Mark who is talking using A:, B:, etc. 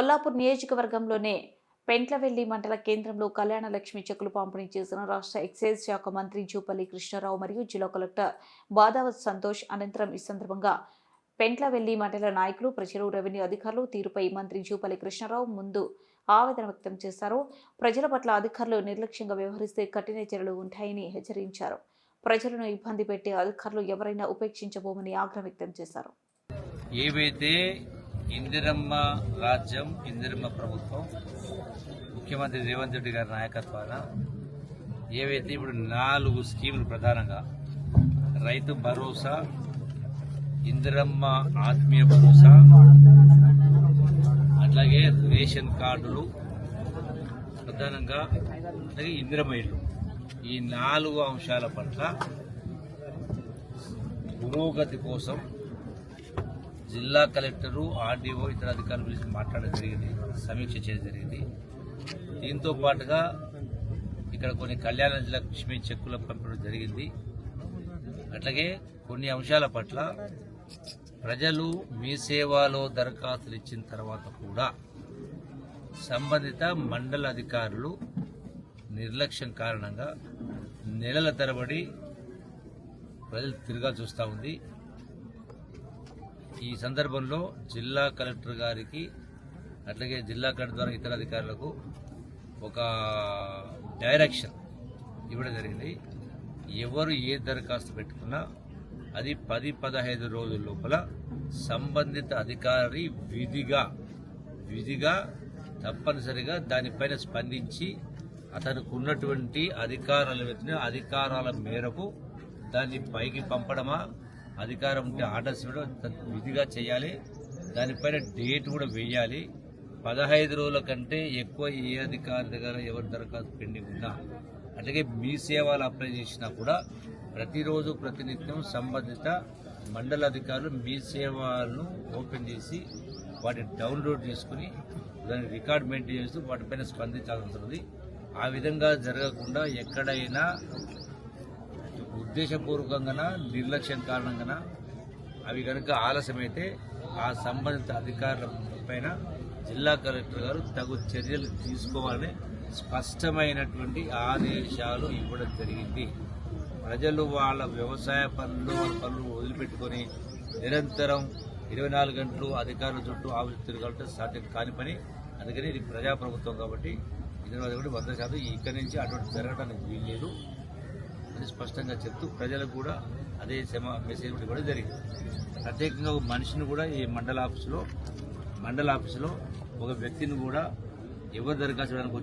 A: కొల్లాపూర్ నియోజకవర్గంలోనే పెంట్లవెల్లి మండల కేంద్రంలో కళ్యాణ లక్ష్మి చెక్కులు పంపిణీ చేసిన రాష్ట్ర ఎక్సైజ్ శాఖ మంత్రి జూపల్లి కృష్ణారావు మరియు జిల్లా కలెక్టర్ బాదావత్ సంతోష్. అనంతరం ఈ సందర్భంగా పెంట్లవెల్లి మండల నాయకులు, ప్రజలు, రెవెన్యూ అధికారులు తీరుపై మంత్రి జూపల్లి కృష్ణారావు ముందు ఆవేదన వ్యక్తం చేశారు. ప్రజల పట్ల అధికారులు నిర్లక్ష్యంగా వ్యవహరిస్తే కఠిన చర్యలు ఉంటాయని హెచ్చరించారు. ప్రజలను ఇబ్బంది పెట్టే అధికారులు ఎవరైనా ఉపేక్షించబోమని ఆగ్రహం వ్యక్తం చేశారు.
B: ఏవైతే ఇందిరమ్మ రాజ్యం, ఇందిరమ్మ ప్రభుత్వం, ముఖ్యమంత్రి రేవంత్ రెడ్డి గారి నాయకత్వాన ఏవైతే ఇప్పుడు 4 స్కీములు, ప్రధానంగా రైతు భరోసా, ఇందిరమ్మ ఆత్మీయ భరోసా, అట్లాగే రేషన్ కార్డులు, ప్రధానంగా అట్లాగే ఇందిరమ్మ ఇల్లు, ఈ 4 అంశాల పట్ల పురోగతి కోసం జిల్లా కలెక్టరు, ఆర్డీఓ, ఇతర అధికారుల గురించి మాట్లాడడం జరిగింది, సమీక్ష చేయడం జరిగింది. దీంతో పాటుగా ఇక్కడ కొన్ని కళ్యాణ లక్ష్మి చెక్కుల పంపడం జరిగింది. అట్లాగే కొన్ని అంశాల పట్ల ప్రజలు మీ సేవలో దరఖాస్తులు ఇచ్చిన తర్వాత కూడా సంబంధిత మండల అధికారులు నిర్లక్ష్యం కారణంగా నెలల తరబడి ప్రజలు తిరగాల్సి వస్తూ ఉంది. ఈ సందర్భంలో జిల్లా కలెక్టర్ గారికి, అట్లాగే జిల్లా కలెక్టర్ ద్వారా ఇతర అధికారులకు ఒక డైరెక్షన్ ఇవ్వడం జరిగింది. ఎవరు ఏ దరఖాస్తు పెట్టుకున్నా అది 10-15 రోజుల లోపల సంబంధిత అధికారి విధిగా తప్పనిసరిగా దానిపైన స్పందించి అతనికి ఉన్నటువంటి అధికారాల మేరకు దాన్ని పైకి పంపడమా, అధికారం ఉంటే ఆర్డర్స్ ఇవ్వడం విధిగా చేయాలి. దానిపైన డేట్ కూడా వేయాలి. 15 రోజుల కంటే ఎక్కువ ఏ అధికారి దగ్గర ఎవరి దరఖాస్తు పెండింగ్ ఉన్నా, అట్లాగే మీ సేవలు అప్లై చేసినా కూడా ప్రతిరోజు ప్రతినిత్యం సంబంధిత మండల అధికారులు మీ సేవలను ఓపెన్ చేసి వాటిని డౌన్లోడ్ చేసుకుని దాన్ని రికార్డ్ మెయింటైన్ చేస్తూ వాటిపైన స్పందించాల్సి ఉంటుంది. ఆ విధంగా జరగకుండా ఎక్కడైనా ఉద్దేశపూర్వకంగా నిర్లక్ష్యం కారణంగా అవి కనుక ఆలస్యమైతే ఆ సంబంధిత అధికారుల పైన జిల్లా కలెక్టర్ గారు తగు చర్యలు తీసుకోవాలని స్పష్టమైనటువంటి ఆదేశాలు ఇవ్వడం జరిగింది. ప్రజలు వాళ్ళ వ్యవసాయ పనులు వదిలిపెట్టుకొని నిరంతరం 24 గంటలు అధికారుల చుట్టూ ఆఫీసు తిరగాలంటే సాధ్యం కాని పని. అందుకని ఇది ప్రజాప్రభుత్వం కాబట్టి ఇది 100% ఇక్కడి నుంచి అటువంటి జరగడానికి వీల్లేదు అని స్పష్టంగా చెప్తూ ప్రజలకు కూడా అదే మెసేజ్ కూడా జరిగింది. ప్రత్యేకంగా ఒక మనిషిని కూడా ఈ మండల ఆఫీసులో ఒక వ్యక్తిని కూడా ఎవరు దరఖాస్తు చేయడానికి